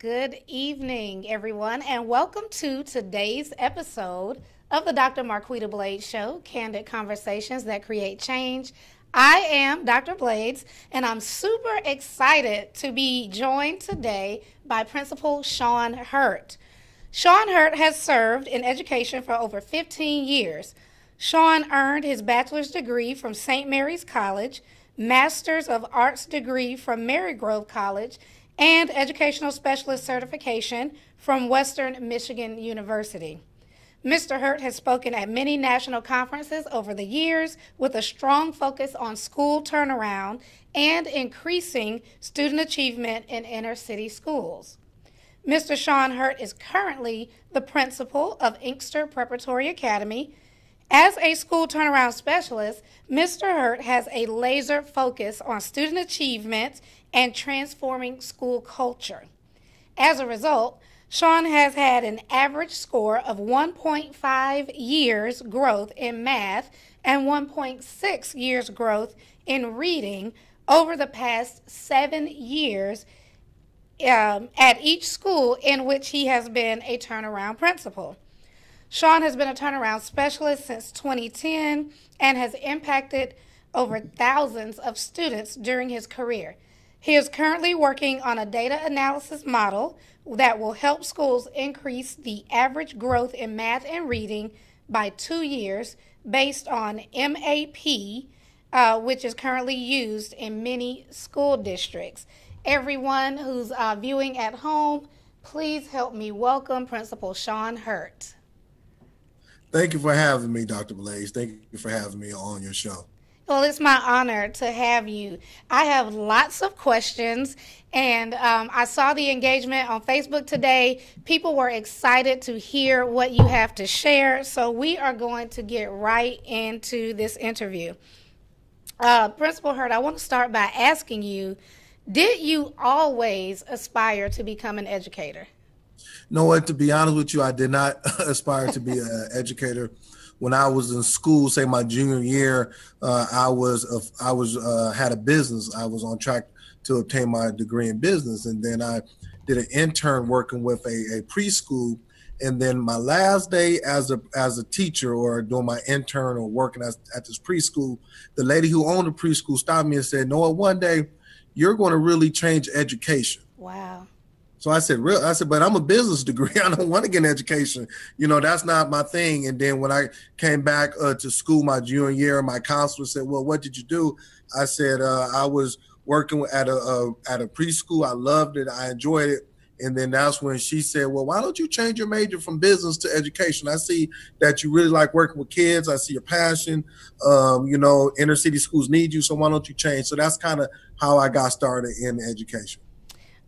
Good evening, everyone, and welcome to today's episode of the Dr. Marquita Blades Show, Candid Conversations that Create Change. I am Dr. Blades, and I'm super excited to be joined today by Principal Sean Hurt. Sean Hurt has served in education for over 15 years. Sean earned his bachelor's degree from St. Mary's College, Master's of Arts degree from Marygrove College, and Educational Specialist certification from Western Michigan University. Mr. Hurt has spoken at many national conferences over the years with a strong focus on school turnaround and increasing student achievement in inner city schools. Mr. Sean Hurt is currently the principal of Inkster Preparatory Academy. As a school turnaround specialist, Mr. Hurt has a laser focus on student achievement and transforming school culture. As a result, Sean has had an average score of 1.5 years growth in math and 1.6 years growth in reading over the past 7 years at each school in which he has been a turnaround principal. Sean has been a turnaround specialist since 2010 and has impacted over thousands of students during his career. He is currently working on a data analysis model that will help schools increase the average growth in math and reading by 2 years based on MAP, which is currently used in many school districts. Everyone who's viewing at home, please help me welcome Principal Sean Hurt. Thank you for having me, Dr. Blaze. Thank you for having me on your show. Well, it's my honor to have you. I have lots of questions, and I saw the engagement on Facebook today. People were excited to hear what you have to share, so we are going to get right into this interview. Principal Hurt, I want to start by asking you, did you always aspire to become an educator? No, what, to be honest with you, I did not aspire to be an educator. When I was in school, say my junior year, I had a business. I was on track to obtain my degree in business, and then I did an intern working with a preschool. And then my last day as a teacher or doing my intern or working at this preschool, the lady who owned the preschool stopped me and said, "Noah, one day you're going to really change education." Wow. So I said, "Real?" I said, "But I'm a business degree. I don't want to get an education. That's not my thing." And then when I came back to school my junior year, my counselor said, "Well, what did you do?" I said, "I was working at a preschool. I loved it. I enjoyed it." And then that's when she said, "Well, why don't you change your major from business to education? I see that you really like working with kids. I see your passion. Inner city schools need you. So why don't you change?" So that's kind of how I got started in education.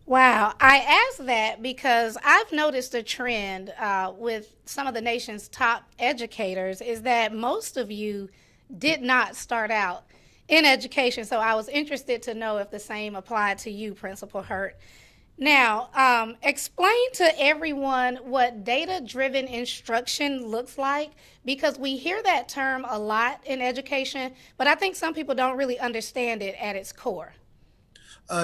Wow. I asked that because I've noticed a trend with some of the nation's top educators is that most of you did not start out in education. So I was interested to know if the same applied to you, Principal Hurt. Now, explain to everyone what data-driven instruction looks like, because we hear that term a lot in education, but I think some people don't really understand it at its core.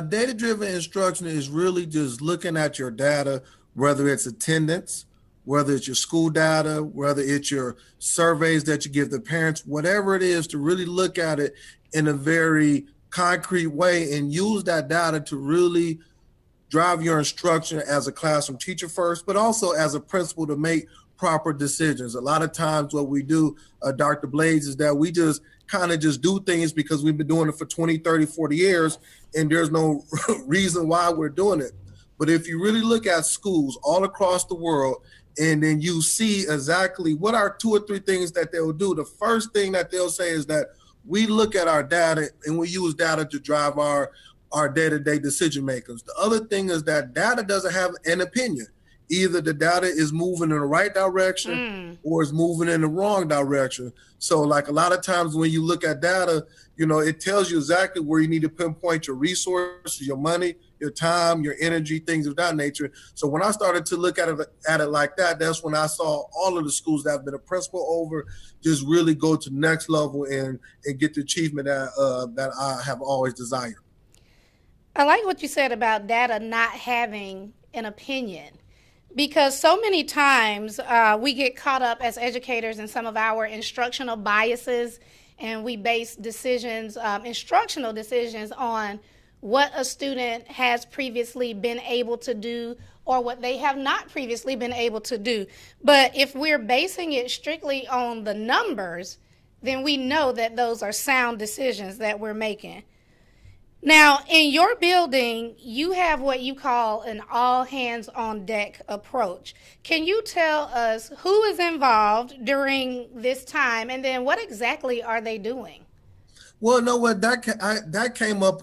Data-driven instruction is really just looking at your data, whether it's attendance, whether it's your school data, whether it's your surveys that you give the parents, whatever it is, to really look at it in a very concrete way and use that data to really drive your instruction as a classroom teacher first, but also as a principal to make proper decisions. A lot of times what we do, Dr. Blades, is that we just kind of just do things because we've been doing it for 20, 30, 40 years, and there's no reason why we're doing it. But if you really look at schools all across the world, and then you see exactly what are 2 or 3 things that they'll do, the first thing that they'll say is that we look at our data and we use data to drive our day-to-day decision makers. The other thing is that data doesn't have an opinion. Either the data is moving in the right direction or is moving in the wrong direction. So like a lot of times when you look at data, it tells you exactly where you need to pinpoint your resources, your money, your time, your energy, things of that nature. So when I started to look at it like that, that's when I saw all of the schools that I've been a principal over just really go to the next level and get the achievement that I have always desired. I like what you said about data not having an opinion. Because so many times we get caught up as educators in some of our instructional biases, and we base decisions, instructional decisions, on what a student has previously been able to do or what they have not previously been able to do. But if we're basing it strictly on the numbers, then we know that those are sound decisions that we're making. Now, in your building, you have what you call an all hands on deck approach. Can you tell us who is involved during this time, and then what exactly are they doing? Well, no, what that came up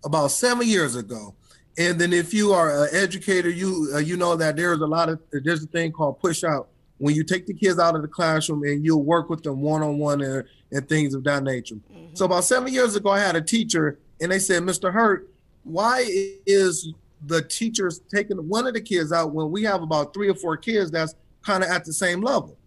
about 7 years ago, and then if you are an educator, you know that there's a thing called push out, when you take the kids out of the classroom and you'll work with them one on one and things of that nature. Mm-hmm. So about 7 years ago, I had a teacher. And they said, Mr. Hurt, why is the teachers taking one of the kids out when we have about 3 or 4 kids that's kind of at the same level?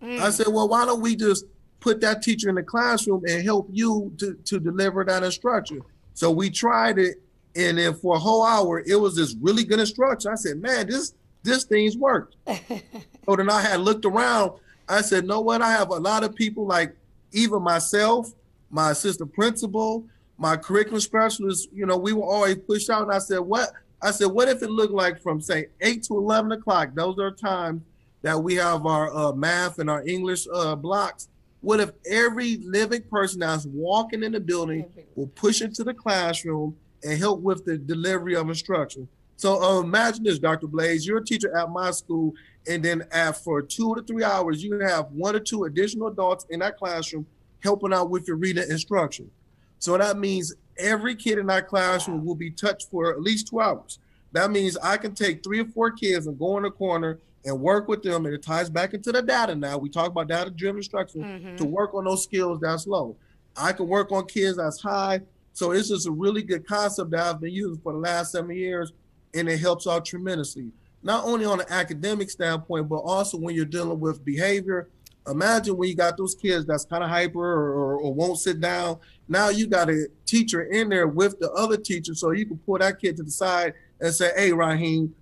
I said, well, why don't we just put that teacher in the classroom and help you to deliver that instruction? So we tried it, and then for a whole hour, it was this really good instruction. I said, man, this thing's worked. So then I had looked around. I said, know what? I have a lot of people, like even myself, my assistant principal, my curriculum specialist, we were always pushed out. And I said, what if it looked like from, say, 8 to 11 o'clock? Those are times that we have our math and our English blocks. What if every living person that's walking in the building will push into the classroom and help with the delivery of instruction? So imagine this, Dr. Blades, you're a teacher at my school, and then for 2 to 3 hours, you have 1 or 2 additional adults in that classroom helping out with your reading instruction. So that means every kid in that classroom will be touched for at least 2 hours. That means I can take 3 or 4 kids and go in the corner and work with them, and it ties back into the data now. We talk about data-driven instruction to work on those skills that's low. I can work on kids that's high. So it's just a really good concept that I've been using for the last 7 years, and it helps out tremendously. Not only on an academic standpoint, but also when you're dealing with behavior. Imagine when you got those kids that's kind of hyper or won't sit down. Now you got a teacher in there with the other teacher, so you can pull that kid to the side and say, hey, Raheem,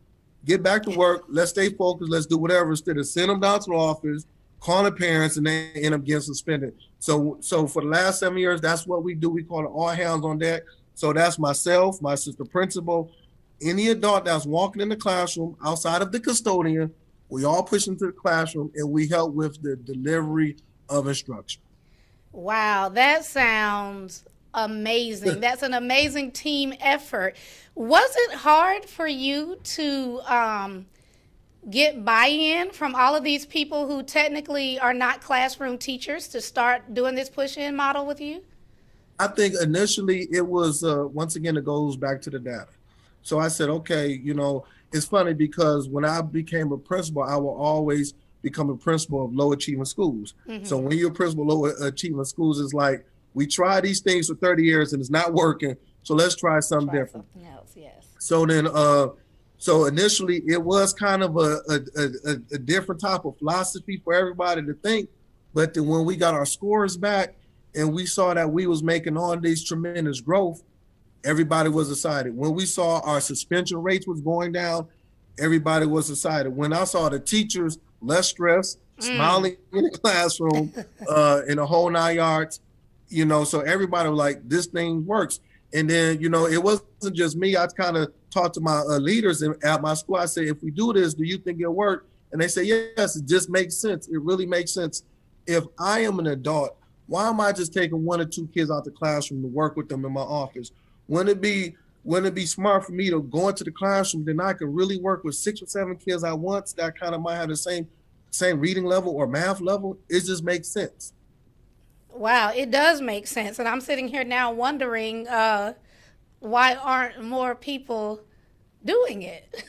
get back to work. Let's stay focused. Let's do whatever, instead of send them down to the office, call the parents, and they end up getting suspended. So for the last 7 years, that's what we do. We call it all hands on deck. So that's myself, my assistant principal, any adult that's walking in the classroom outside of the custodian. We all push into the classroom, and we help with the delivery of instruction. Wow, that sounds amazing. That's an amazing team effort. Was it hard for you to get buy-in from all of these people who technically are not classroom teachers to start doing this push-in model with you? I think initially it was, once again, it goes back to the data. So I said, okay, it's funny because when I became a principal, I will always become a principal of low achieving schools. Mm-hmm. So when you're a principal of low achieving schools, it's like, we try these things for 30 years and it's not working. So let's try something different. Something else, yes. So then, so initially it was kind of a different type of philosophy for everybody to think. But then when we got our scores back and we saw that we was making all these tremendous growth, everybody was excited. When we saw our suspension rates was going down, everybody was excited. When I saw the teachers less stressed, smiling in the classroom, in the whole 9 yards, so everybody was like, this thing works. And then, it wasn't just me. I kind of talked to my leaders at my school. I said, if we do this, do you think it'll work? And they say, yes, it just makes sense. It really makes sense. If I am an adult, why am I just taking 1 or 2 kids out the classroom to work with them in my office? Wouldn't it be smart for me to go into the classroom, then I can really work with 6 or 7 kids at once that kind of might have the same reading level or math level? It just makes sense. Wow, it does make sense. And I'm sitting here now wondering why aren't more people doing it?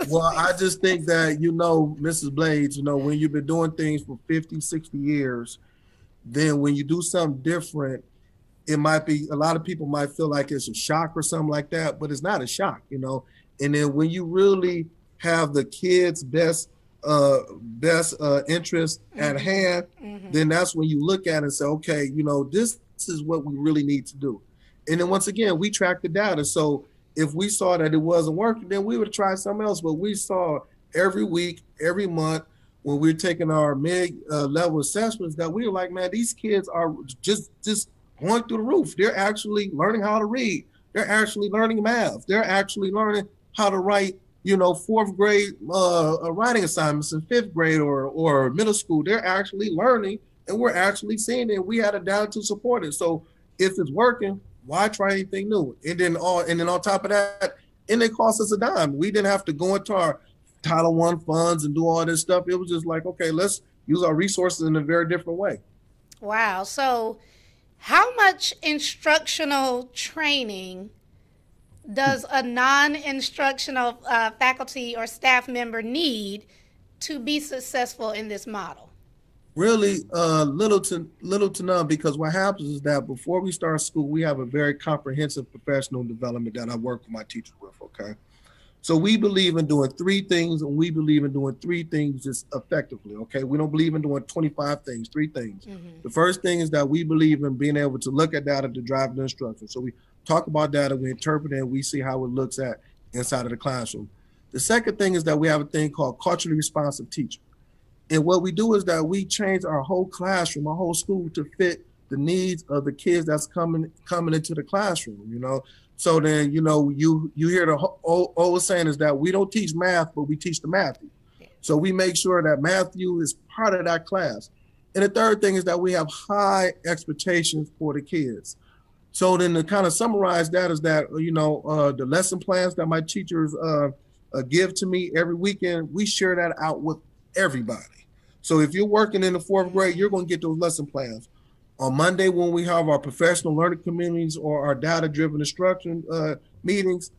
Well, I just think that, Mrs. Blades, when you've been doing things for 50, 60 years, then when you do something different, it might be, a lot of people might feel like it's a shock or something like that, but it's not a shock, And then when you really have the kids' best interest at hand, then that's when you look at it and say, okay, this is what we really need to do. And then once again, we track the data. So If we saw that it wasn't working, then we would try something else. But we saw every week, every month, when we were taking our mid-level assessments, that we were like, man, these kids are just going through the roof. They're actually learning how to read. They're actually learning math. They're actually learning how to write, fourth grade writing assignments in fifth grade or middle school. They're actually learning, and we're actually seeing it. We had a data to support it. So if it's working, why try anything new? And then on top of that, and it cost us a dime. We didn't have to go into our Title I funds and do all this stuff. It was just like, okay, let's use our resources in a very different way. Wow. So how much instructional training does a non-instructional faculty or staff member need to be successful in this model? Really, little to none, because what happens is that before we start school, we have a very comprehensive professional development that I work with my teachers with, okay? So we believe in doing 3 things, and we believe in doing 3 things just effectively, okay? We don't believe in doing 25 things, 3 things. Mm-hmm. The first thing is that we believe in being able to look at data to drive the instruction. So we talk about data, we interpret it, and we see how it looks at inside of the classroom. The second thing is that we have a thing called culturally responsive teaching. And what we do is that we change our whole classroom, our whole school to fit the needs of the kids that's coming into the classroom, So then, you hear the old saying is that we don't teach math, but we teach the Matthew. So we make sure that Matthew is part of that class. And the third thing is that we have high expectations for the kids. So then to kind of summarize that is that, the lesson plans that my teachers give to me every weekend, we share that out with everybody. So if you're working in the 4th grade, you're going to get those lesson plans. On Monday, when we have our professional learning communities or our data-driven instruction meetings,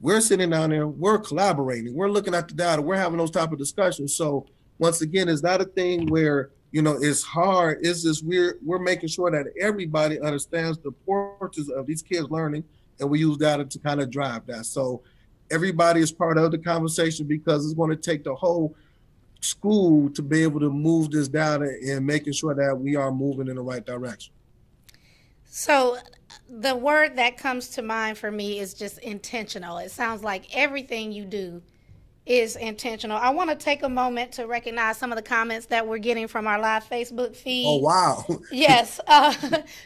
we're sitting down there, we're collaborating, we're looking at the data, we're having those type of discussions. So once again, it's not a thing where, it's hard. It's just we're making sure that everybody understands the importance of these kids learning, and we use data to kind of drive that. So everybody is part of the conversation, because it's going to take the whole school to be able to move this data and making sure that we are moving in the right direction. So the word that comes to mind for me is just intentional. It sounds like everything you do is intentional. I want to take a moment to recognize some of the comments that we're getting from our live Facebook feed. Oh, wow. Yes.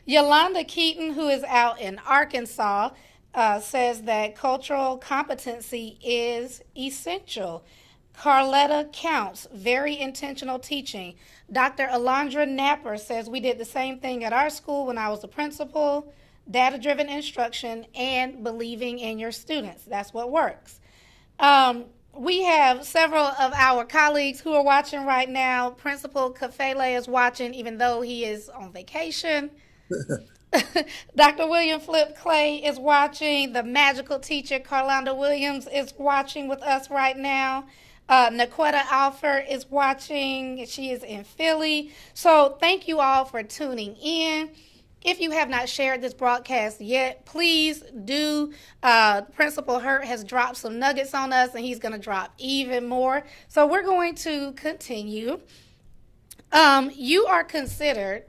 Yolanda Keaton, who is out in Arkansas, says that cultural competency is essential. Carletta Counts, very intentional teaching. Dr. Alondra Napper says, we did the same thing at our school when I was the principal, data-driven instruction, and believing in your students. That's what works. We have several of our colleagues who are watching right now. Principal Kafele is watching, even though he is on vacation. Dr. William Flip Clay is watching. The magical teacher, Carlonda Williams, is watching with us right now. Naquetta Alford is watching. She is in Philly. So thank you all for tuning in. If you have not shared this broadcast yet, please do. Principal Hurt has dropped some nuggets on us, and he's going to drop even more. So we're going to continue. You are considered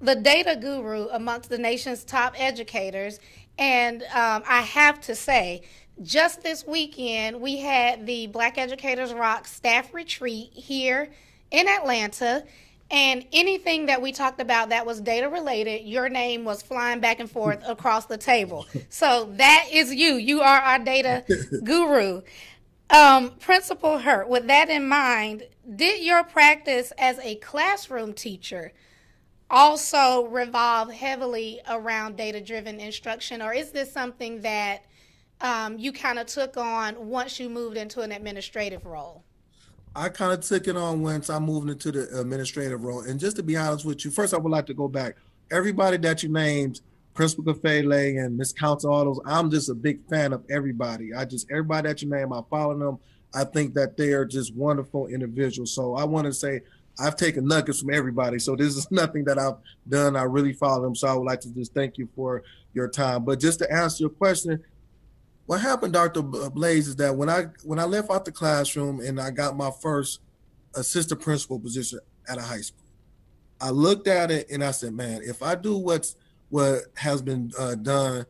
the data guru amongst the nation's top educators. And I have to say, just this weekend, we had the Black Educators Rock staff retreat here in Atlanta. And anything that we talked about that was data related, your name was flying back and forth across the table. So that is you. You are our data guru. Principal Hurt, with that in mind, did your practice as a classroom teacher also revolve heavily around data-driven instruction, or is this something that you kind of took on once you moved into an administrative role? I kind of took it on once I moved into the administrative role. And just to be honest with you, first I would like to go back. Everybody that you named, Principal Kafele and Ms. Counts, all those, I'm just a big fan of everybody. Everybody that you name, I follow them. I think that they are just wonderful individuals. So I want to say I've taken nuggets from everybody. So this is nothing that I've done. I really follow them. So I would like to just thank you for your time. But just to answer your question, what happened, Dr. Blaze, is that when I left out the classroom and I got my first assistant principal position at a high school, I looked at it and I said, man, if I do what has been done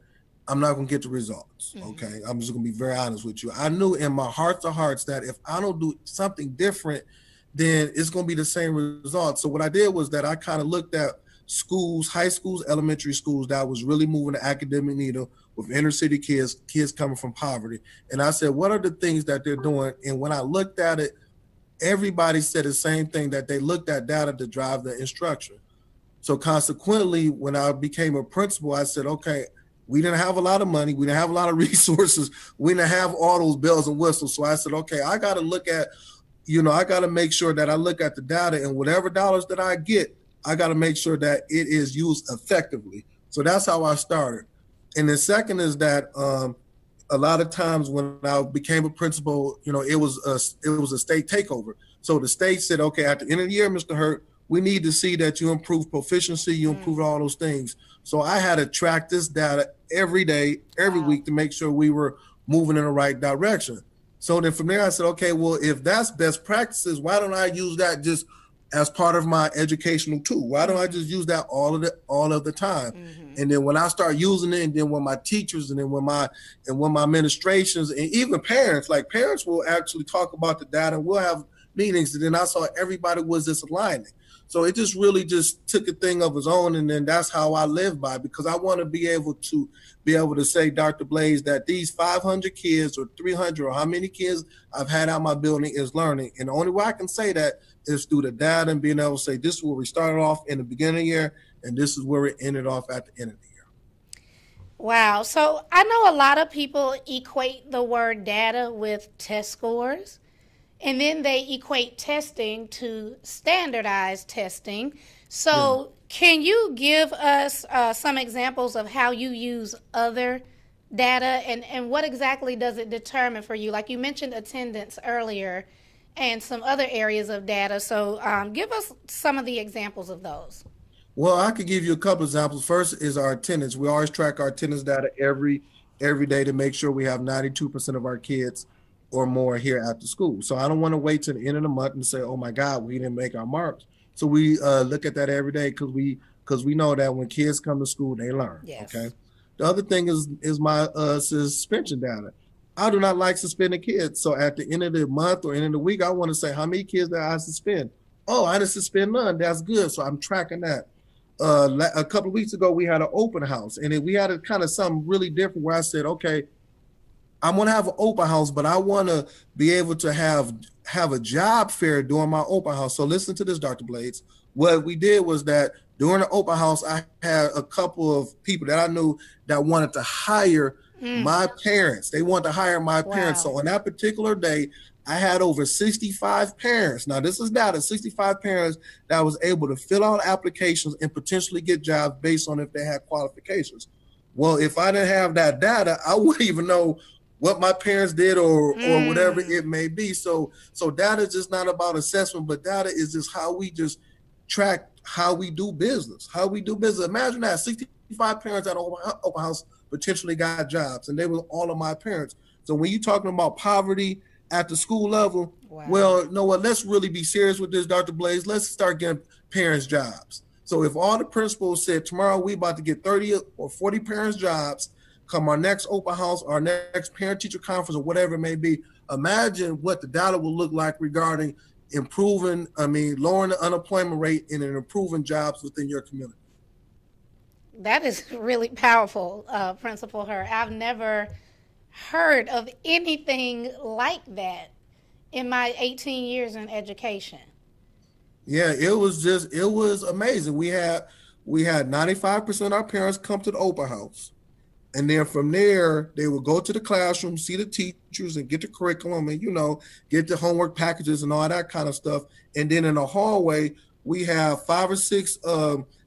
I'm not going to get the results. Okay. I'm just going to be very honest with you. I knew in my heart of hearts that if I don't do something different, then it's going to be the same result. So what I did was that I kind of looked at schools, high schools, elementary schools that was really moving the academic needle with inner city kids coming from poverty. And I said, what are the things that they're doing? And when I looked at it, everybody said the same thing, that they looked at data to drive the instruction. So consequently, when I became a principal, I said, okay, we didn't have a lot of money. We didn't have a lot of resources. We didn't have all those bells and whistles. So I said, okay, I got to look at, I got to make sure that I look at the data, and whatever dollars that I get, I got to make sure that it is used effectively. So that's how I started. And the second is that a lot of times when I became a principal, it was a state takeover. So the state said, okay, at the end of the year, Mr. Hurt, we need to see that you improve proficiency, you improve all those things. So I had to track this data every day, every week to make sure we were moving in the right direction. So then from there, I said, okay, well, if that's best practices, why don't I use that just as part of my educational tool? Why don't I just use that all of the time? And then when I start using it, and then when my teachers, and then when my administrations, and even parents will actually talk about the data, and we'll have meetings, and then I saw everybody was just aligning. So it just really just took a thing of its own, and then that's how I live by, because I want to be able to say, Dr. Blaze, that these 500 kids or 300 or how many kids I've had out my building is learning. And the only way I can say that is through the data, and being able to say, this is where we started off in the beginning of the year, and this is where we ended off at the end of the year. Wow. So I know a lot of people equate the word data with test scores. And then they equate testing to standardized testing. So Can you give us some examples of how you use other data, and what exactly does it determine for you? Like you mentioned attendance earlier and some other areas of data. So give us some of the examples of those. Well, I could give you a couple examples. First is our attendance. We always track our attendance data every day to make sure we have 92% of our kids or more here at the school. So I don't want to wait till the end of the month and say, oh my God, we didn't make our marks. So we look at that every day because we know that when kids come to school, they learn. Yes. Okay. The other thing is my suspension data. I do not like suspending kids. So at the end of the month or end of the week, I want to say how many kids that I suspend. Oh, I didn't suspend none. That's good. So I'm tracking that. A couple of weeks ago, we had an open house, and we had a kind of something really different where I said, okay, I'm going to have an open house, but I want to be able to have a job fair during my open house. So listen to this, Dr. Blades. What we did was that during the open house, I had a couple of people that I knew that wanted to hire my parents. They wanted to hire my parents. So on that particular day, I had over 65 parents. Now, this is data, 65 parents that was able to fill out applications and potentially get jobs based on if they had qualifications. Well, if I didn't have that data, I wouldn't even know what my parents did or whatever it may be. So data is just not about assessment, but data is just how we just track how we do business, Imagine that 65 parents at open house potentially got jobs, and they were all of my parents. So when you're talking about poverty at the school level, well, you know what? Let's really be serious with this, Dr. Blaze. Let's start getting parents jobs. So if all the principals said tomorrow we about to get 30 or 40 parents jobs, come our next open house, our next parent-teacher conference, or whatever it may be, imagine what the data will look like regarding lowering the unemployment rate and improving jobs within your community. That is really powerful, Principal Hurt. I've never heard of anything like that in my 18 years in education. Yeah, it was amazing. We had 95% of our parents come to the open house. And then from there, they would go to the classroom, see the teachers, and get the curriculum, and get the homework packages and all that kind of stuff. And then in the hallway, we have 5 or 6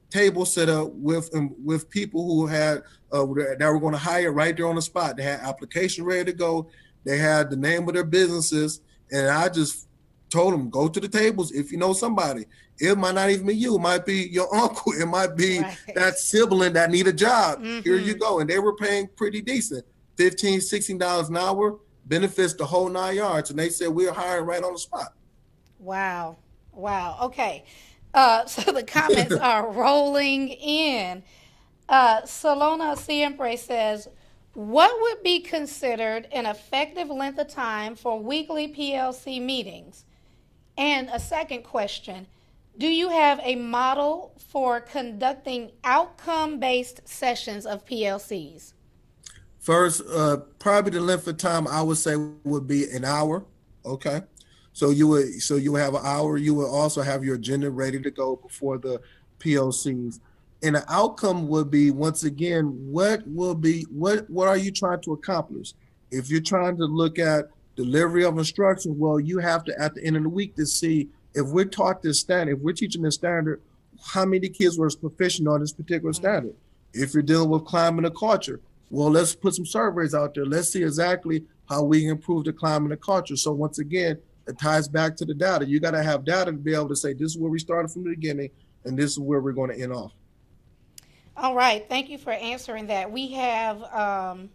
tables set up with people who had that were going to hire right there on the spot. They had application ready to go. They had the name of their businesses, and I just told them, go to the tables if you know somebody. It might not even be you. It might be your uncle. It might be that sibling that need a job. Here you go. And they were paying pretty decent, $15, $16 an hour, benefits the whole 9 yards. And they said, we're hiring right on the spot. Wow. Okay. So the comments are rolling in. Salona Siempre says, What would be considered an effective length of time for weekly PLC meetings? And a second question, do you have a model for conducting outcome-based sessions of PLCs? First, probably the length of time I would say would be an hour. Okay. So you would have an hour. You would also have your agenda ready to go before the PLCs. And the outcome would be, once again, what are you trying to accomplish? If you're trying to look at delivery of instruction, well, you have to at the end of the week to see if we're taught this standard, if we're teaching this standard, how many kids were proficient on this particular standard. If you're dealing with climate and culture, well, let's put some surveys out there. Let's see exactly how we can improve the climate and culture. So once again, it ties back to the data. You got to have data to be able to say, this is where we started from the beginning, and this is where we're going to end off. All right, thank you for answering that. We have a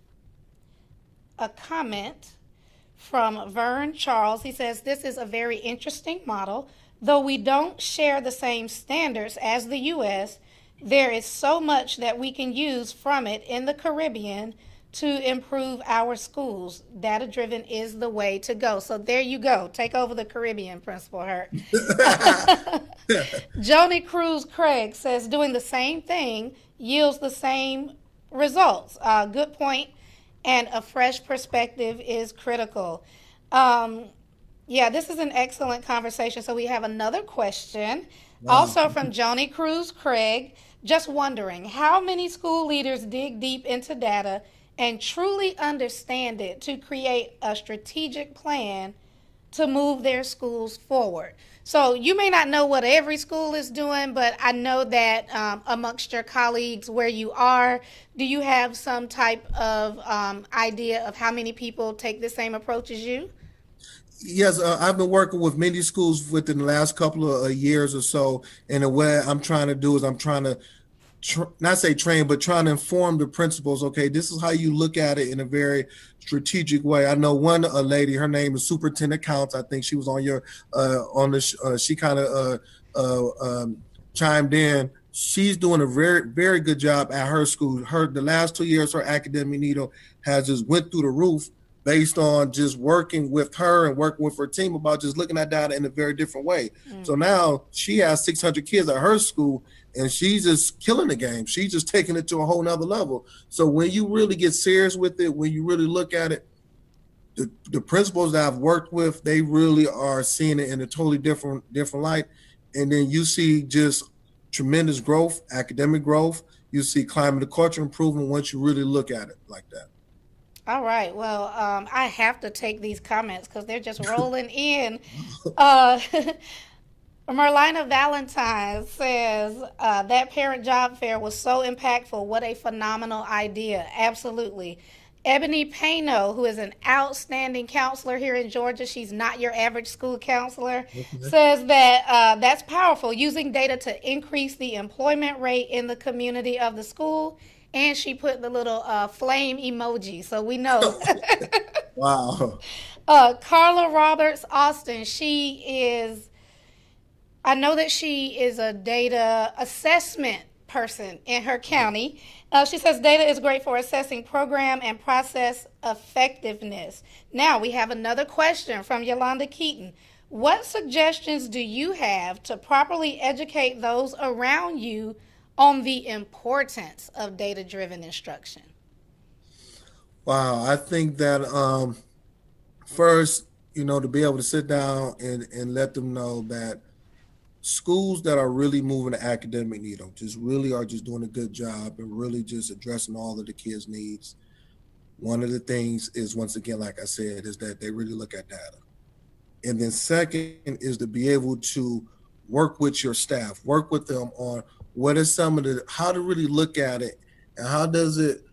comment from Vern Charles. He says, this is a very interesting model. Though we don't share the same standards as the U.S., there is so much that we can use from it in the Caribbean to improve our schools. Data-driven is the way to go. So there you go. Take over the Caribbean, Principal Hurt. Joni Cruz Craig says, doing the same thing yields the same results. Good point, and a fresh perspective is critical. Yeah, this is an excellent conversation. So we have another question, also from Joni Cruz Craig. Just wondering, how many school leaders dig deep into data and truly understand it to create a strategic plan to move their schools forward? So you may not know what every school is doing, but I know that amongst your colleagues where you are, do you have some type of idea of how many people take the same approach as you? Yes, I've been working with many schools within the last couple of years or so. And what I'm trying to do is I'm trying to not say train, but trying to inform the principals. Okay, this is how you look at it in a very strategic way. I know one lady, her name is Superintendent Counts. I think she was on your she kind of chimed in. She's doing a very, very good job at her school. The last 2 years, her academic needle has just went through the roof, based on just working with her and working with her team about just looking at data in a very different way. So now she has 600 kids at her school, and she's just killing the game. She's just taking it to a whole nother level. So when you really get serious with it, when you really look at it, the principals that I've worked with, they really are seeing it in a totally different light. And then you see just tremendous growth, academic growth. You see climate and culture improvement once you really look at it like that. All right. Well, I have to take these comments because they're just rolling in. Merlina Valentine says, that parent job fair was so impactful. What a phenomenal idea. Absolutely. Ebony Payno, who is an outstanding counselor here in Georgia, she's not your average school counselor, says that that's powerful, using data to increase the employment rate in the community of the school. And she put the little flame emoji, so we know. Wow. Carla Roberts Austin, I know that she is a data assessment person in her county. She says data is great for assessing program and process effectiveness. Now we have another question from Yolanda Keaton. What suggestions do you have to properly educate those around you on the importance of data-driven instruction? Wow, I think that first, to be able to sit down and let them know that schools that are really moving the academic needle just really are just doing a good job and really just addressing all of the kids' needs. One of the things is, once again, like I said, is that they really look at data. And then second is to be able to work with your staff, work with them on what is how to really look at it, and how does it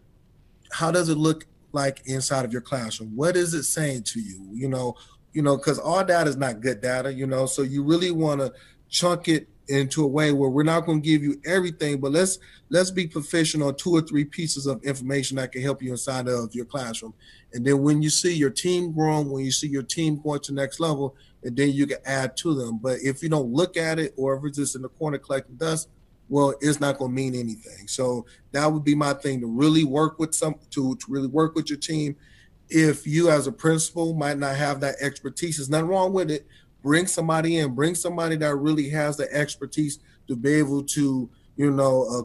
look like inside of your classroom? What is it saying to you? Because all data is not good data, so you really want to chunk it into a way where we're not going to give you everything, but let's be proficient on 2 or 3 pieces of information that can help you inside of your classroom. And then when you see your team growing, when you see your team going to the next level, and then you can add to them. But if you don't look at it, or if it's just in the corner collecting dust, well, it's not going to mean anything. So that would be my thing, to really work with to really work with your team. If you as a principal might not have that expertise, there's nothing wrong with it. Bring somebody in, bring somebody that really has the expertise to be able to,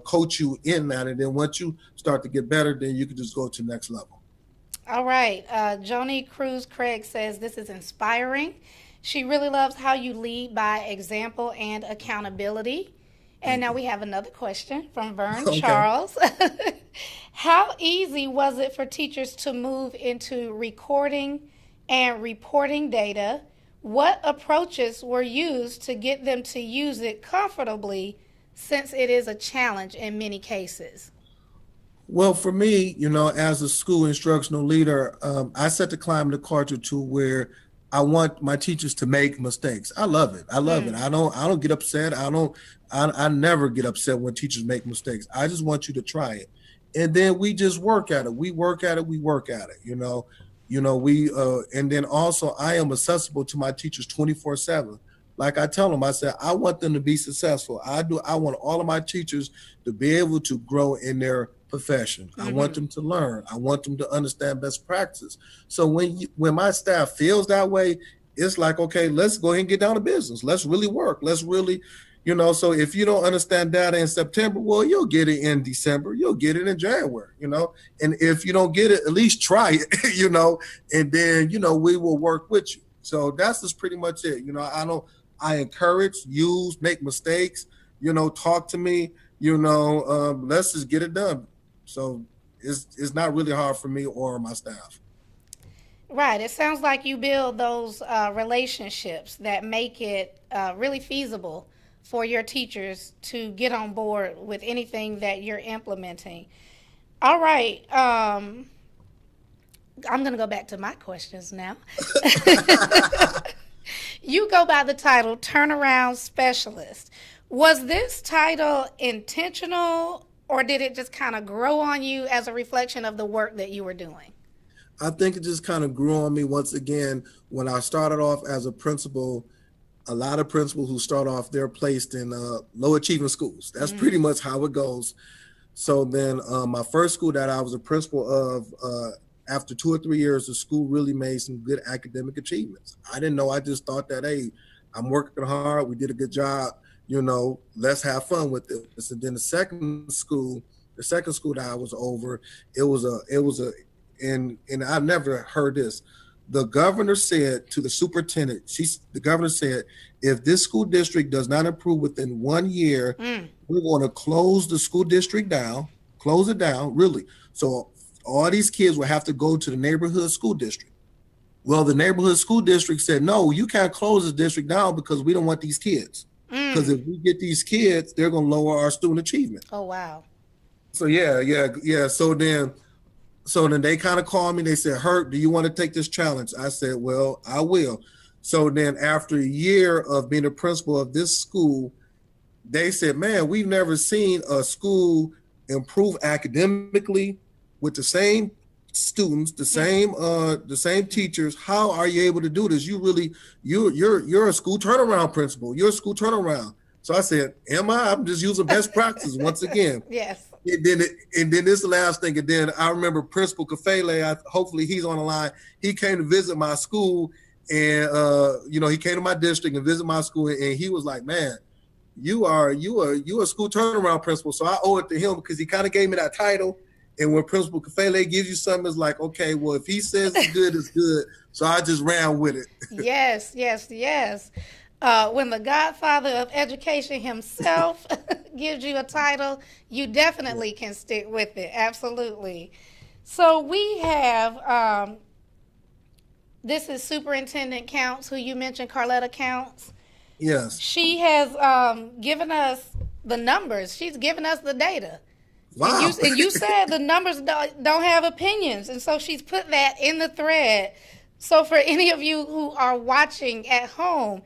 coach you in that. And then once you start to get better, then you can just go to the next level. All right. Joni Cruz Craig says this is inspiring. She really loves how you lead by example and accountability. And now we have another question from Vern Charles. How easy was it for teachers to move into recording and reporting data? What approaches were used to get them to use it comfortably, since it is a challenge in many cases? Well, for me, as a school instructional leader, I set the climate of culture to where I want my teachers to make mistakes. I love it. I love it. I don't get upset. I never get upset when teachers make mistakes. I just want you to try it. And then we just work at it. We work at it. And then also I am accessible to my teachers 24/7. Like I tell them, I said, I want them to be successful. I want all of my teachers to be able to grow in their profession. I want them to learn. I want them to understand best practices. So when my staff feels that way, it's like, okay, let's go ahead and get down to business. Let's really work. Let's really, so if you don't understand data in September, well, you'll get it in December. You'll get it in January, and if you don't get it, at least try it, and then, we will work with you. So that's just pretty much it. I encourage, use, make mistakes, talk to me, let's just get it done. So it's not really hard for me or my staff. Right. It sounds like you build those relationships that make it really feasible for your teachers to get on board with anything that you're implementing. All right. I'm going to go back to my questions now. You go by the title Turnaround Specialist. Was this title intentional, or did it just kind of grow on you as a reflection of the work that you were doing? I think it just kind of grew on me once again. When I started off as a principal, a lot of principals who start off, they're placed in low achieving schools. That's pretty much how it goes. So then my first school that I was a principal of, after 2 or 3 years, the school really made some good academic achievements. I didn't know. I just thought that, hey, I'm working hard. We did a good job. Let's have fun with this. And then the second school that I was over, and I've never heard this. The governor said to the superintendent, the governor said, if this school district does not improve within 1 year, we're going to close the school district down, close it down, really. So all these kids will have to go to the neighborhood school district. Well, the neighborhood school district said, no, you can't close this district down because we don't want these kids. Because if we get these kids, they're going to lower our student achievement. Oh, wow. So, yeah. So then they kind of called me. They said, Hurt, do you want to take this challenge? I said, well, I will. So then after a year of being a principal of this school, they said, man, we've never seen a school improve academically with the same students, the same teachers. How are you able to do this? You're a school turnaround principal. You're a school turnaround. So I said, am I? I'm just using best practices once again. Yes. And then this is the last thing. And then I remember Principal Kafele, hopefully he's on the line. He came to visit my school, and he came to my district and visit my school, and he was like, man, you are a school turnaround principal. So I owe it to him because he kind of gave me that title. And when Principal Kafele gives you something, it's like, okay, well, if he says it's good, it's good. So I just ran with it. Yes. When the godfather of education himself gives you a title, you definitely can stick with it. Absolutely. So we have, this is Superintendent Counts, who you mentioned, Carletta Counts. Yes. She has given us the numbers. She's given us the data. Wow. And you said the numbers don't have opinions. And so she's put that in the thread. So for any of you who are watching at home,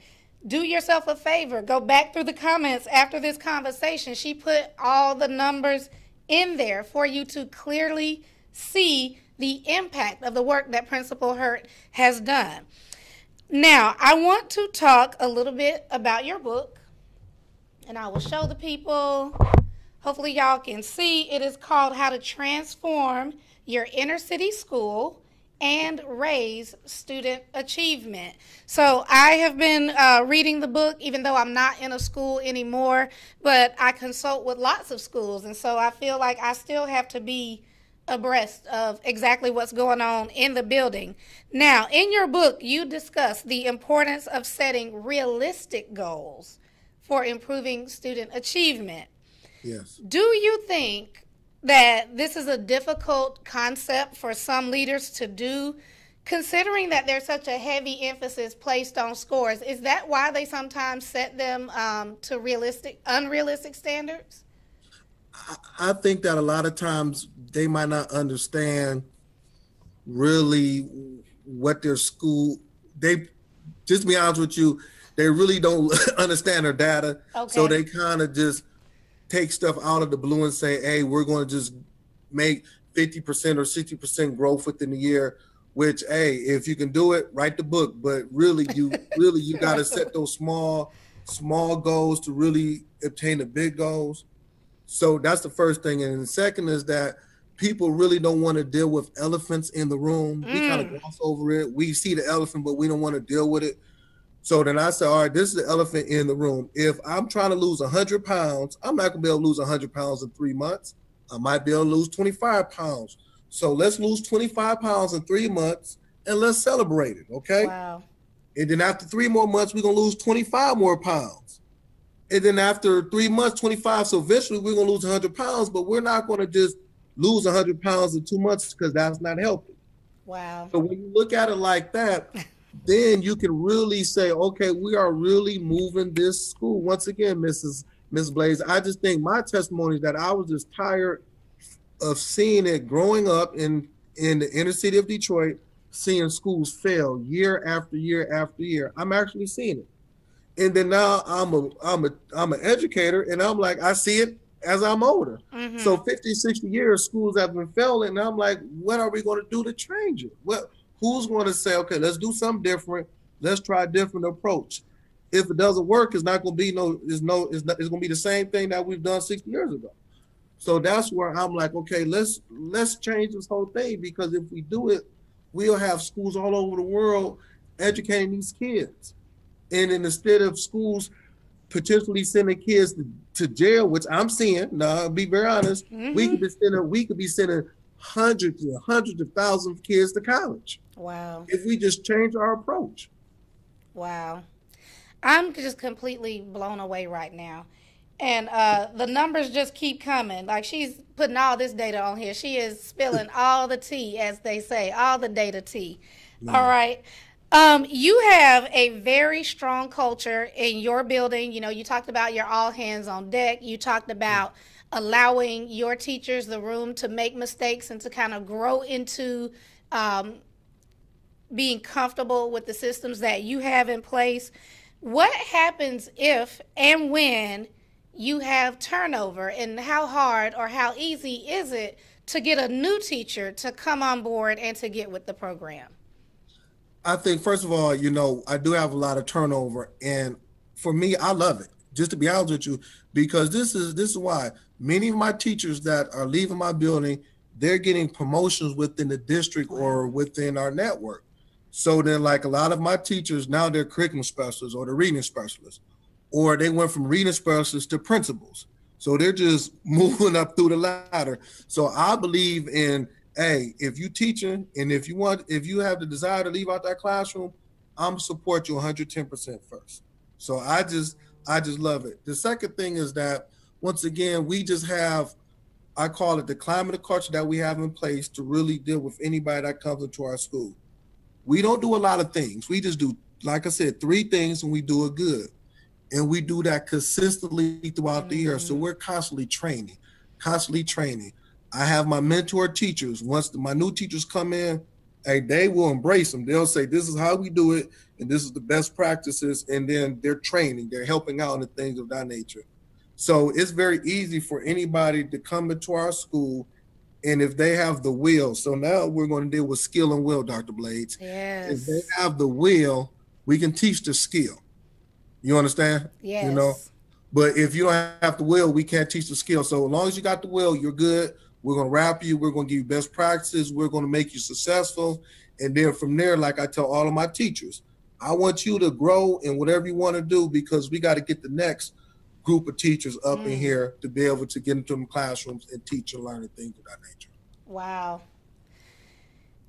do yourself a favor. Go back through the comments after this conversation. She put all the numbers in there for you to clearly see the impact of the work that Principal Hurt has done. Now, I want to talk a little bit about your book. and I will show the people. Hopefully y'all can see. It is called How to Transform Your Inner City School and Raise Student Achievement. So I have been reading the book, even though I'm not in a school anymore, but I consult with lots of schools. And so I feel like I still have to be abreast of exactly what's going on in the building. Now, in your book, you discuss the importance of setting realistic goals for improving student achievement. Yes. Do you think that this is a difficult concept for some leaders to do, considering that there's such a heavy emphasis placed on scores? Is that why they sometimes set them to unrealistic standards? I think that a lot of times they might not understand really what their school, they, just to be honest with you, they really don't understand their data. Okay. So they kind of just take stuff out of the blue and say, hey, we're going to just make 50% or 60% growth within the year, which, hey, if you can do it, write the book. But really, you got to set those small goals to really obtain the big goals. So that's the first thing. And the second is that people really don't want to deal with elephants in the room. We kind of gloss over it. We see the elephant, but we don't want to deal with it. So then I said, all right, this is the elephant in the room. If I'm trying to lose 100 pounds, I'm not going to be able to lose 100 pounds in 3 months. I might be able to lose 25 pounds. So let's lose 25 pounds in 3 months and let's celebrate it, okay? Wow. And then after 3 more months, we're going to lose 25 more pounds. And then after 3 months, 25. So eventually we're going to lose 100 pounds, but we're not going to just lose 100 pounds in 2 months because that's not healthy. Wow. So when you look at it like that, then you can really say, okay, we are really moving this school. Once again, Miss Blaze, I just think my testimony is that I was just tired of seeing it growing up in the inner city of Detroit, seeing schools fail year after year after year. I'm actually seeing it. And then now I'm an educator, and I'm like, I see it as I'm older. Mm-hmm. So 50, 60 years, schools have been failing, and I'm like, what are we going to do to change it? Well, who's going to say, okay, let's do something different. Let's try a different approach. If it doesn't work, it's not going to be it's going to be the same thing that we've done 60 years ago. So that's where I'm like, okay, let's change this whole thing, because if we do it, we'll have schools all over the world educating these kids. And instead of schools potentially sending kids to jail, which I'm seeing, now I'll be very honest, mm-hmm. we could be sending hundreds of thousands of kids to college. Wow. If we just change our approach. Wow. I'm just completely blown away right now. And the numbers just keep coming. Like, she's putting all this data on here. She is spilling all the tea, as they say, all the data tea. No. All right. You have a very strong culture in your building. You know, you talked about your all hands on deck. You talked about allowing your teachers the room to make mistakes and to kind of grow into being comfortable with the systems that you have in place. What happens if and when you have turnover, and how hard or how easy is it to get a new teacher to come on board and to get with the program? I think, first of all, you know, I do have a lot of turnover, and for me, I love it, just to be honest with you, because this is why many of my teachers that are leaving my building, they're getting promotions within the district or within our network. So then, like, a lot of my teachers, now they're curriculum specialists or the reading specialists, or they went from reading specialists to principals. So they're just moving up through the ladder. So I believe in, hey, if you teaching and if you have the desire to leave out that classroom, I'm gonna support you 110% first. So I just love it. The second thing is that, once again, we just have, I call it the climate of culture that we have in place to really deal with anybody that comes into our school. We don't do a lot of things. We just do, like I said, 3 things, and we do it good. And we do that consistently throughout the year. So we're constantly training. I have my mentor teachers. Once my new teachers come in, hey, they will embrace them. They'll say, this is how we do it, and this is the best practices. And then they're training. They're helping out in the things of that nature. So it's very easy for anybody to come into our school, and if they have the will. So now we're going to deal with skill and will, Dr. Blades. Yes. If they have the will, we can teach the skill. You understand? Yes. You know, But if you don't have the will, we can't teach the skill. So as long as you got the will, you're good. We're going to wrap you. We're going to give you best practices. We're going to make you successful. And then from there, like I tell all of my teachers, I want you to grow in whatever you want to do, because we got to get the next group of teachers up in here to be able to get into them classrooms and teach and learn and things of that nature. Wow.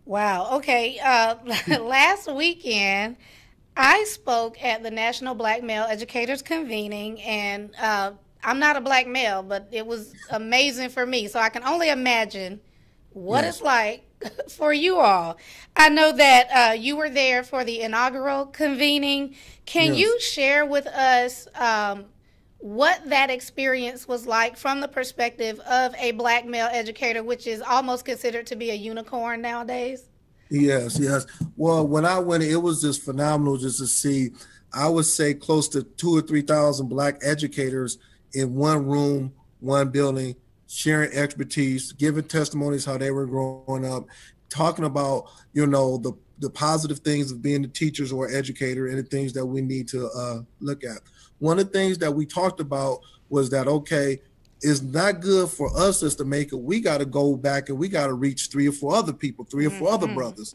Wow. Okay. Last weekend, I spoke at the National Black Male Educators Convening, and I'm not a black male, but it was amazing for me. So I can only imagine what Yes. it's like for you all. I know that you were there for the inaugural convening. Can Yes. you share with us what that experience was like from the perspective of a black male educator, which is almost considered to be a unicorn nowadays? Yes, yes. Well, when I went, it was just phenomenal just to see, I would say close to 2 or 3 thousand Black educators in one room, one building, sharing expertise, giving testimonies how they were growing up, talking about, the positive things of being a teachers or educator and the things that we need to look at. One of the things that we talked about was that, okay, it's not good for us as to make it. We got to go back and we got to reach 3 or 4 other people, 3 or 4 other brothers.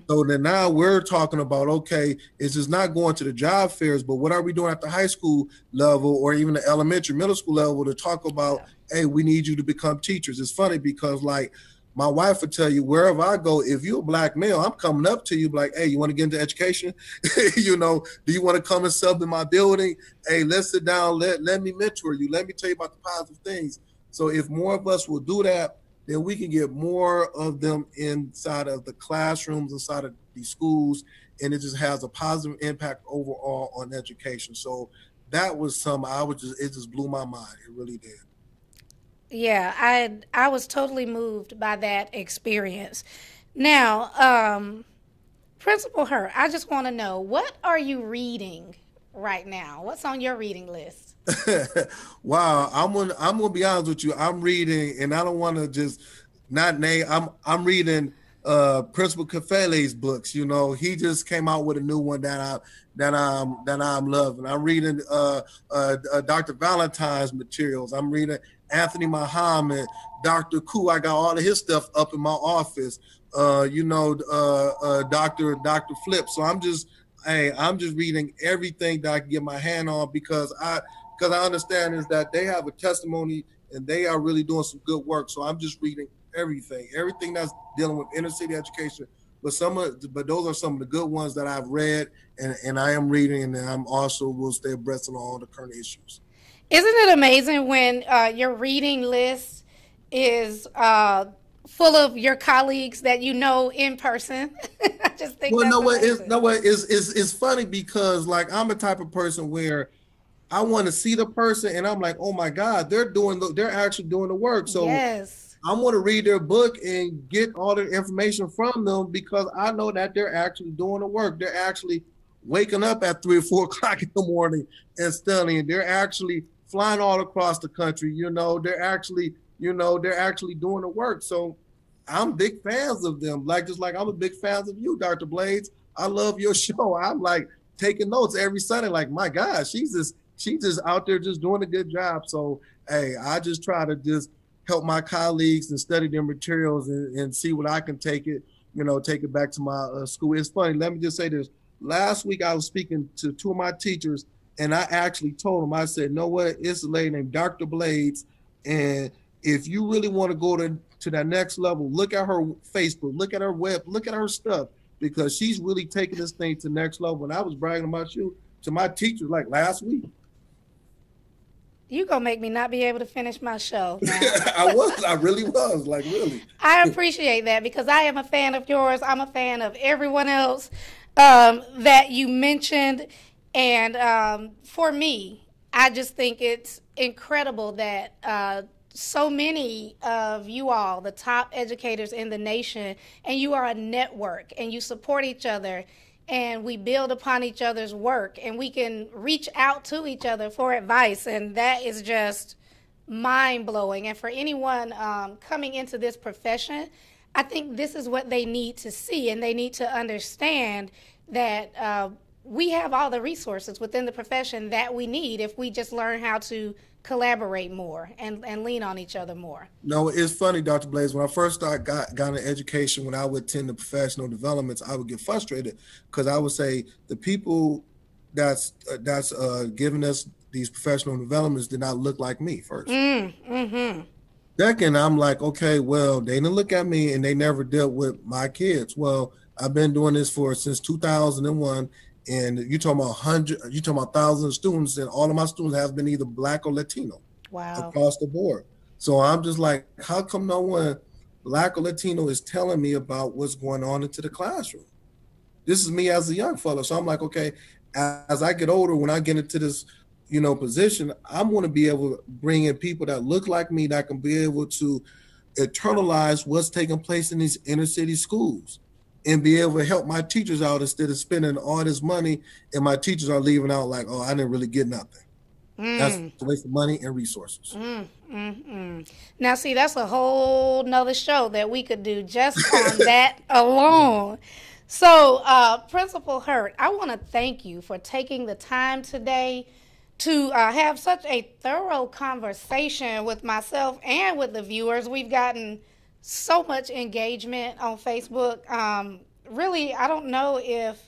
So then now we're talking about, okay, it's just not going to the job fairs, but what are we doing at the high school level or even the elementary, middle school level to talk about, hey, we need you to become teachers. It's funny because, like, my wife would tell you, wherever I go, if you're a black male, I'm coming up to you like, hey, you want to get into education? Do you want to come and sub in my building? Hey, let's sit down. Let me mentor you. Let me tell you about the positive things. So if more of us will do that, then we can get more of them inside of the classrooms, inside of these schools, and it just has a positive impact overall on education. So that was something it just blew my mind. It really did. Yeah, I was totally moved by that experience. Now, Principal Hurt, I just want to know, what are you reading right now? What's on your reading list? Wow, I'm gonna be honest with you. I'm reading, and I don't want to just not name. I'm reading Principal Kafele's books. He just came out with a new one that I'm loving. I'm reading Dr. Valentine's materials. I'm reading Anthony Muhammad, Dr. Koo. I got all of his stuff up in my office. Dr. Flip. So I'm just reading everything that I can get my hand on because I understand is that they have a testimony and they are really doing some good work. So I'm just reading everything that's dealing with inner city education. But those are some of the good ones that I've read and I am reading, and I'm also will stay abreast on all the current issues. Isn't it amazing when your reading list is full of your colleagues that you know in person? I just think Well, that's no way. amazing. It's funny because, like, I'm a type of person where I want to see the person and I'm like, oh my God, they're actually doing the work. So Yes. I want to read their book and get all the information from them because I know that they're actually doing the work. They're actually waking up at 3 or 4 o'clock in the morning and studying. They're actually flying all across the country. They're actually doing the work. So I'm big fans of them. Just like I'm a big fans of you, Dr. Blades. I love your show. I'm like taking notes every Sunday. Like, my God, she's just out there just doing a good job. So, hey, I just try to just help my colleagues and study their materials and see what I can take it back to my school. It's funny. Let me just say this. Last week, I was speaking to 2 of my teachers, and I actually told them, I said, know what? It's a lady named Dr. Blades. And if you really want to go to that next level, look at her Facebook, look at her web, look at her stuff, because she's really taking this thing to the next level. And I was bragging about you to my teachers like last week. You gonna make me not be able to finish my show now. I really was, like, really. I appreciate that because I am a fan of yours. I'm a fan of everyone else that you mentioned. And for me, I just think it's incredible that so many of you all, the top educators in the nation, and you are a network and you support each other and we build upon each other's work and we can reach out to each other for advice. And that is just mind blowing. And for anyone coming into this profession, I think this is what they need to see, and they need to understand that we have all the resources within the profession that we need if we just learn how to collaborate more and lean on each other more. No, it's funny, Dr. Blaze. When I first got an education, when I would attend the professional developments, I would get frustrated because I would say the people that's giving us these professional developments did not look like me first. Mm-hmm. Second, I'm like, okay, well, they didn't look at me and they never dealt with my kids. Well, I've been doing this since 2001, and you're talking about thousands of students, and all of my students have been either Black or Latino. Wow. Across the board. So I'm just like, how come no one Black or Latino is telling me about what's going on into the classroom? This is me as a young fellow. So I'm like, okay, as I get older, when I get into this position, I'm going to be able to bring in people that look like me, that can be able to internalize what's taking place in these inner city schools and be able to help my teachers out instead of spending all this money and my teachers are leaving out like, oh, I didn't really get nothing. That's a waste of money and resources. Now, see, that's a whole nother show that we could do just on that alone. So, Principal Hurt, I want to thank you for taking the time today to have such a thorough conversation with myself and with the viewers. We've gotten so much engagement on Facebook. Really, I don't know if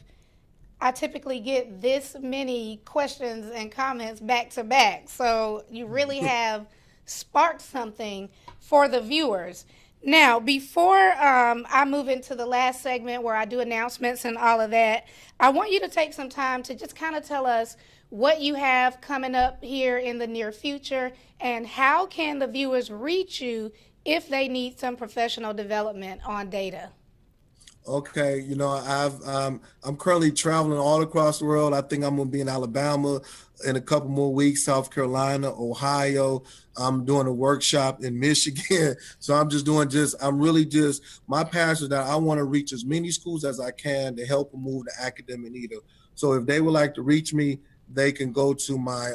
I typically get this many questions and comments back to back. So you really have sparked something for the viewers. Now, before I move into the last segment where I do announcements and all of that, I want you to take some time to just kind of tell us what you have coming up here in the near future and how can the viewers reach you if they need some professional development on data. Okay, I'm currently traveling all across the world. I think I'm going to be in Alabama in a couple more weeks, South Carolina, Ohio. I'm doing a workshop in Michigan. So my passion is that I want to reach as many schools as I can to help them move the academic needle. So if they would like to reach me, they can go to my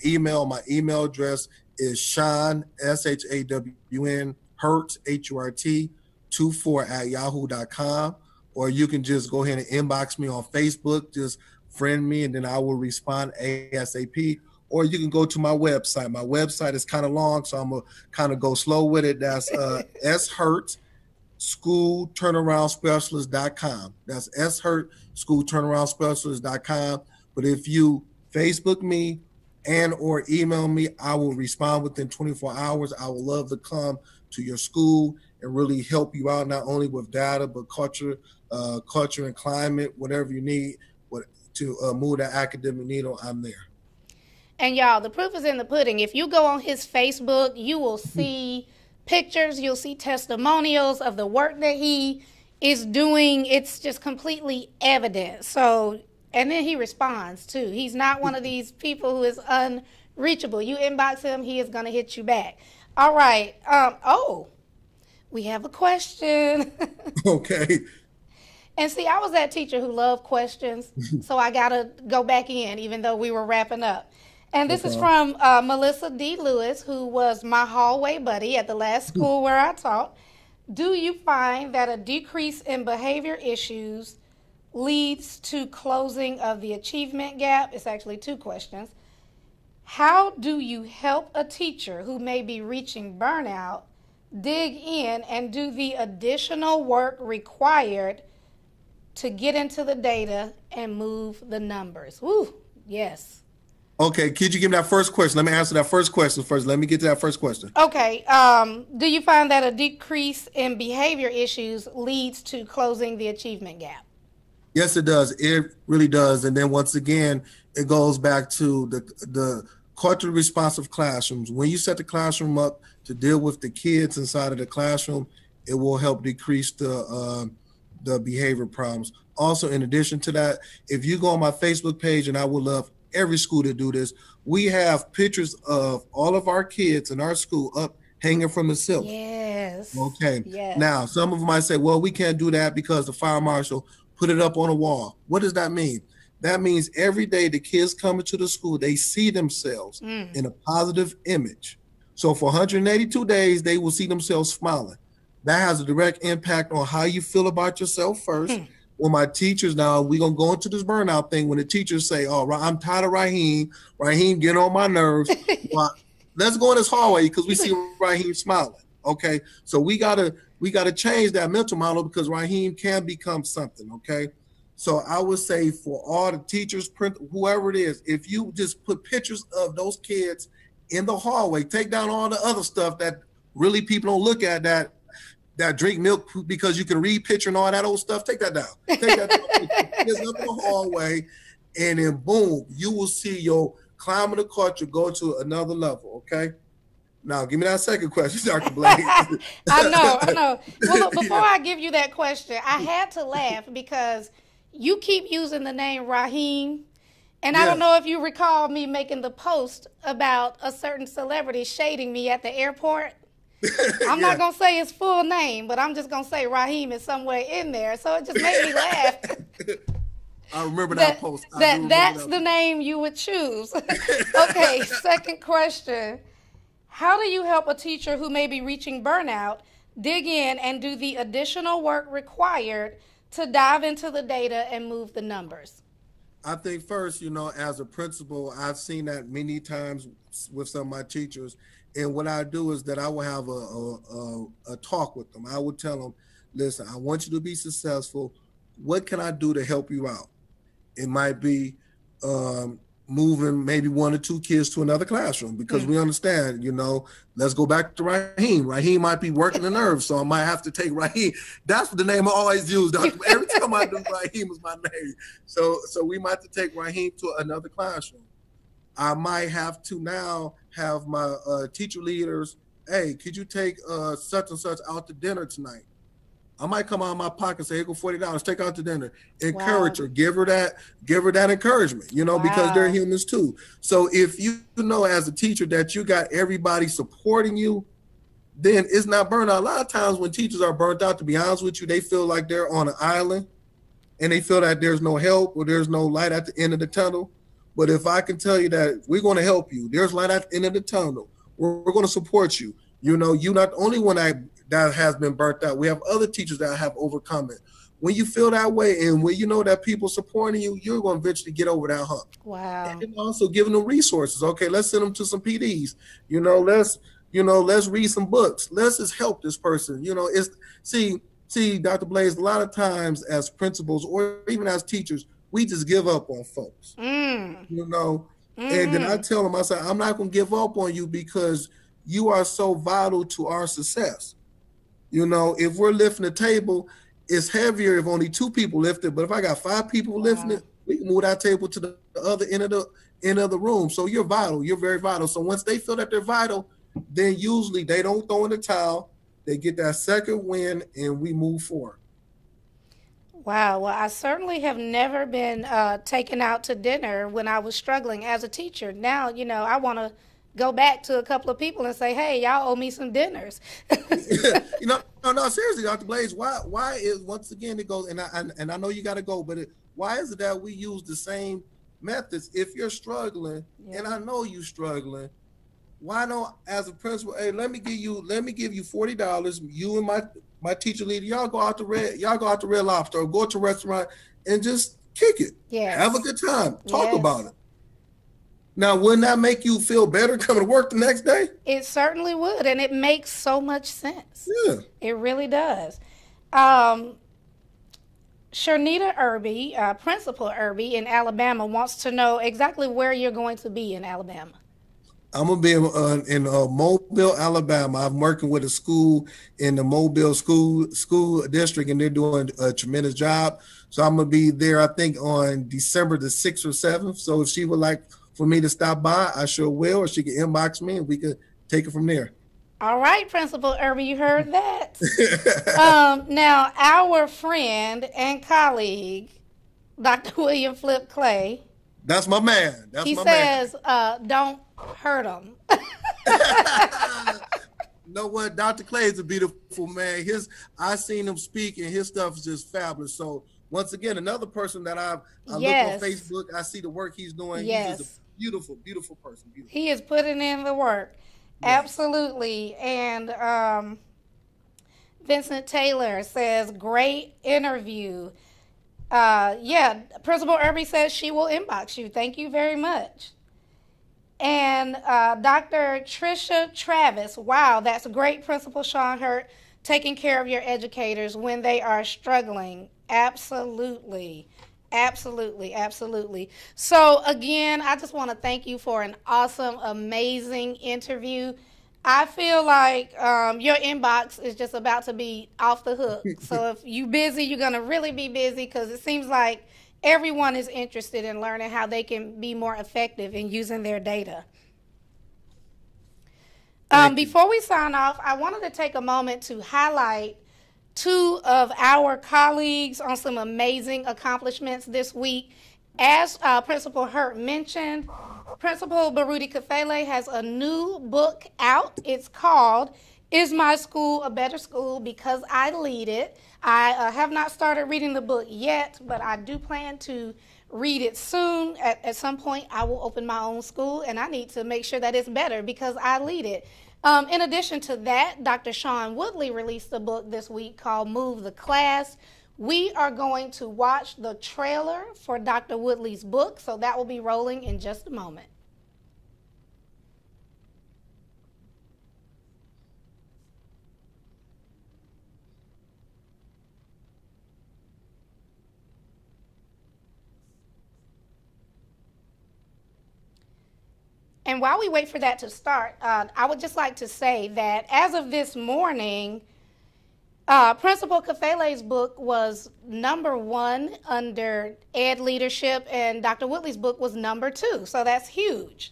email. My email address is Shawn, SHAWN, Hurt, HURT, 24@yahoo.com, or you can just go ahead and inbox me on Facebook, just friend me, and then I will respond ASAP. Or you can go to my website. My website is kind of long, so I'm going to kind of go slow with it. That's shurtschoolturnaroundspecialist.com. That's shurtschoolturnaroundspecialist.com. But if you Facebook me and or email me, I will respond within 24 hours. I would love to come to your school and really help you out, not only with data, but culture and climate, whatever you need to move that academic needle, I'm there. And y'all, the proof is in the pudding. If you go on his Facebook, you will see pictures, you'll see testimonials of the work that he is doing. It's just completely evident. So, and then he responds too. He's not one of these people who is unreachable. You inbox him, he is going to hit you back. All right. We have a question. Okay. And see, I was that teacher who loved questions, so I got to go back in, even though we were wrapping up. And this is from Melissa D. Lewis, who was my hallway buddy at the last school where I taught. Do you find that a decrease in behavior issues leads to closing of the achievement gap? It's actually two questions. How do you help a teacher who may be reaching burnout dig in and do the additional work required to get into the data and move the numbers? Woo, yes. Okay, could you give me that first question? Let me answer that first question first. Let me get to that first question. Okay, do you find that a decrease in behavior issues leads to closing the achievement gap? Yes, it does. It really does. And then once again, it goes back to the culturally responsive classrooms. When you set the classroom up to deal with the kids inside of the classroom, it will help decrease the behavior problems. Also, in addition to that, if you go on my Facebook page, and I would love every school to do this, we have pictures of all of our kids in our school up hanging from the ceiling. Yes. Okay. Yes. Now, some of them might say, well, we can't do that because the fire marshal put it up on a wall. What does that mean? That means every day the kids come into the school, they see themselves in a positive image. So for 182 days, they will see themselves smiling. That has a direct impact on how you feel about yourself first, when my teachers, now we're going to go into this burnout thing, when the teachers say, oh, I'm tired of Raheem getting on my nerves. Well, let's go in this hallway because we see Raheem smiling. Okay. So we gotta change that mental model because Raheem can become something. Okay. So I would say for all the teachers, whoever it is, if you just put pictures of those kids in the hallway, take down all the other stuff that really people don't look at, that drink milk because you can read picture and all that old stuff, take that down. Take that down. It's up in the hallway, and then boom, you will see your climate of culture go to another level, okay? Now, give me that second question, Dr. Blake. I know. Well, look, before I give you that question, I had to laugh because you keep using the name Raheem, and I don't know if you recall me making the post about a certain celebrity shading me at the airport. I'm not going to say his full name, but I'm just going to say Raheem is somewhere in there. So it just made me laugh. I remember that post. That's the name you would choose. Okay, second question. How do you help a teacher who may be reaching burnout dig in and do the additional work required to dive into the data and move the numbers? I think first, as a principal, I've seen that many times with some of my teachers. And what I do is that I will have a talk with them. I would tell them, listen, I want you to be successful. What can I do to help you out? It might be moving maybe 1 or 2 kids to another classroom because we understand, let's go back to Raheem. Raheem might be working the nerves, so I might have to take Raheem. That's the name I always use. Every time I do Raheem is my name. So we might have to take Raheem to another classroom. I might have to now have my teacher leaders, hey, could you take such and such out to dinner tonight? I might come out of my pocket and say, hey, go $40, take out to dinner. Encourage her, give her that encouragement, because they're humans too. So if you know as a teacher that you got everybody supporting you, then it's not burnout. A lot of times when teachers are burnt out, to be honest with you, they feel like they're on an island and they feel that there's no help or there's no light at the end of the tunnel. But if I can tell you that we're going to help you, there's light at the end of the tunnel. We're going to support you. You're not the only one that has been burnt out. We have other teachers that have overcome it. When you feel that way and when you know that people supporting you, you're going to eventually get over that hump. Wow. And also giving them resources. Okay, let's send them to some PDs. Let's read some books. Let's just help this person. See, Dr. Blaze, a lot of times as principals or even as teachers, we just give up on folks, and then I tell them, I say, I'm not going to give up on you because you are so vital to our success. If we're lifting the table, it's heavier if only 2 people lift it. But if I got 5 people lifting it, we can move that table to the other end of the room. So you're vital. You're very vital. So once they feel that they're vital, then usually they don't throw in the towel. They get that second win and we move forward. Wow. Well, I certainly have never been taken out to dinner when I was struggling as a teacher. Now, I want to go back to a couple of people and say, hey, y'all owe me some dinners. No, seriously, Dr. Blaze, why is, once again, it goes, and I know you got to go, but why is it that we use the same methods? If you're struggling, and I know you're struggling, why not, as a principal, hey, let me give you $40, you and my teacher leader, y'all go out to Red Lobster or go to a restaurant and just kick it. Yes. Have a good time. Talk about it. Now, wouldn't that make you feel better coming to work the next day? It certainly would, and it makes so much sense. Yeah. It really does. Sharnita Irby, Principal Irby in Alabama, wants to know exactly where you're going to be in Alabama. I'm going to be in Mobile, Alabama. I'm working with a school in the Mobile school district, and they're doing a tremendous job. So I'm going to be there, I think, on December the 6th or 7th. So if she would like for me to stop by, I sure will, or she can inbox me, and we could take it from there. All right, Principal Irby, you heard that. Now, our friend and colleague, Dr. William Flip Clay. That's my man. He says, don't hurt him. You know what? Dr. Clay is a beautiful man. I seen him speak, and his stuff is just fabulous. So once again, another person that I look on Facebook, I see the work he's doing. Yes. He's just a beautiful, beautiful person. Beautiful. He is putting in the work. Yes. Absolutely. And Vincent Taylor says, great interview. Yeah, Principal Irby says she will inbox you. Thank you very much. And Dr. Trisha Travis, wow, that's great, Principal Sean Hurt, taking care of your educators when they are struggling. Absolutely. Absolutely, absolutely. So again, I just want to thank you for an awesome, amazing interview. I feel like your inbox is just about to be off the hook. So if you busy, you're going to really be busy, because it seems like everyone is interested in learning how they can be more effective in using their data. Before we sign off, I wanted to take a moment to highlight two of our colleagues on some amazing accomplishments this week. As Principal Hurt mentioned, Principal Baruti Kafele has a new book out. It's called Is My School a Better School Because I Lead It? I have not started reading the book yet, but I do plan to read it soon. At some point, I will open my own school, and I need to make sure that it's better because I lead it. In addition to that, Dr. Sean Woodley released a book this week called Move the Class. We are going to watch the trailer for Dr. Woodley's book, so that will be rolling in just a moment. And while we wait for that to start, I would just like to say that as of this morning, Principal Kafele's book was #1 under Ed leadership, and Dr. Woodley's book was #2, so that's huge.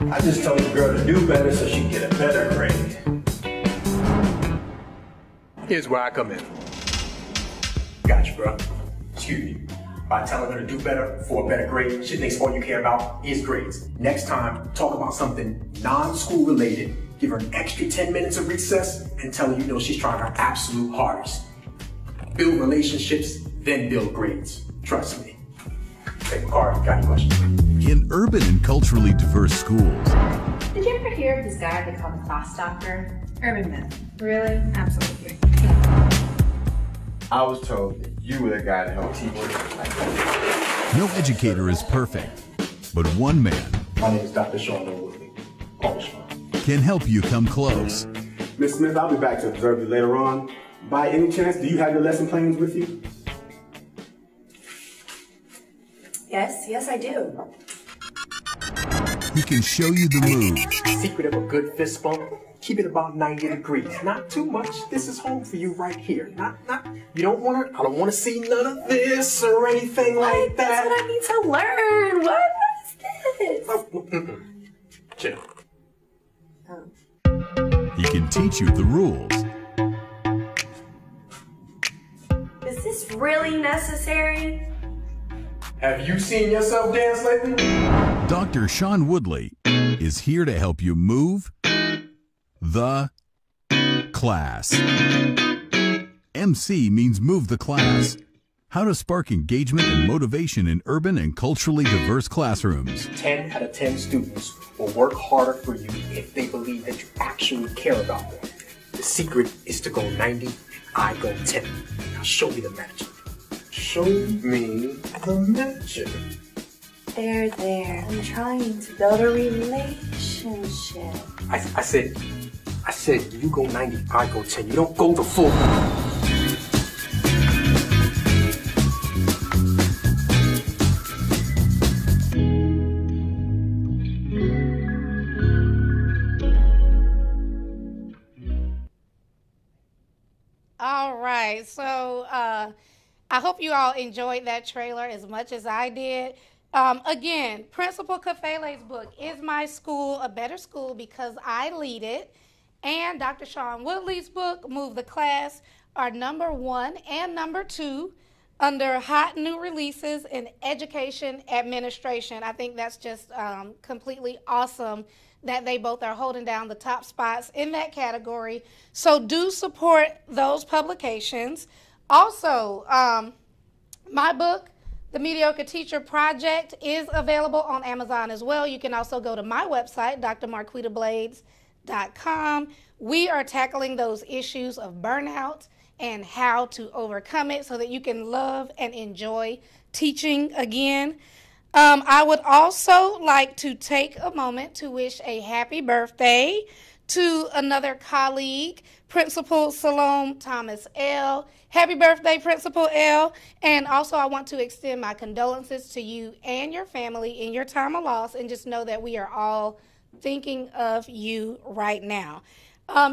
I just told the girl to do better so she can get a better grade. Here's where I come in. Gotcha, bro. Excuse me. By telling her to do better for a better grade, she thinks all you care about is grades. Next time, talk about something non-school related. Give her an extra 10 minutes of recess and tell her you know she's trying her absolute hardest. Build relationships, then build grades. Trust me. Hey, McCarty, got any questions? In urban and culturally diverse schools. Did you ever hear of this guy they call the class doctor? Urban myth. Really? Absolutely. I was told that you were the guy to help teach me. No educator is perfect, but one man My name is Dr. Sean Woodley. Call me Sean. can help you come close. Miss Smith, I'll be back to observe you later on. By any chance, do you have your lesson plans with you? Yes, I do. He can show you the moves, Secret of a good fist bump, keep it about 90 degrees. Not too much. This is home for you right here. You don't want to, I don't want to see none of this or anything like that. That's what I need to learn. What is this? Chill. he can teach you the rules, Is this really necessary? Have you seen yourself dance lately? Dr. Sean Woodley is here to help you move the class. MC means move the class. How to spark engagement and motivation in urban and culturally diverse classrooms. 10 out of 10 students will work harder for you if they believe that you actually care about them. The secret is to go 90, I go 10. Now show me the magic. Show me the magic. There. I'm trying to build a relationship. I said, you go 90, I go 10. You don't go the full. All right, so I hope you all enjoyed that trailer as much as I did. Again, Principal Kafele's book, Is My School a Better School Because I Lead It? And Dr. Sean Woodley's book, Move the Class, are #1 and #2 under hot new releases in education administration. I think that's just completely awesome that they both are holding down the top spots in that category. So do support those publications. Also, my book, The Mediocre Teacher Project, is available on Amazon as well. You can also go to my website, drmarquitablades.com. We are tackling those issues of burnout and how to overcome it so that you can love and enjoy teaching again. I would also like to take a moment to wish a happy birthday to another colleague, Principal Salome Thomas L. Happy birthday, Principal L. And also I want to extend my condolences to you and your family in your time of loss, and just know that we are all thinking of you right now.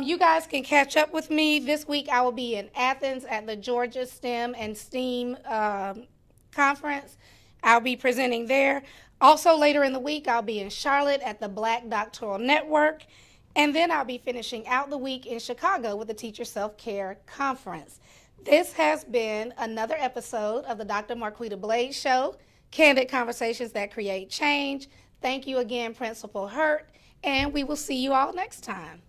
You guys can catch up with me. This week I will be in Athens at the Georgia STEM and STEAM conference. I'll be presenting there. Also later in the week I'll be in Charlotte at the Black Doctoral Network. And then I'll be finishing out the week in Chicago with the Teacher Self-Care Conference. This has been another episode of the Dr. Marquita Blades Show, candid conversations that create change. Thank you again, Principal Hurt, and we will see you all next time.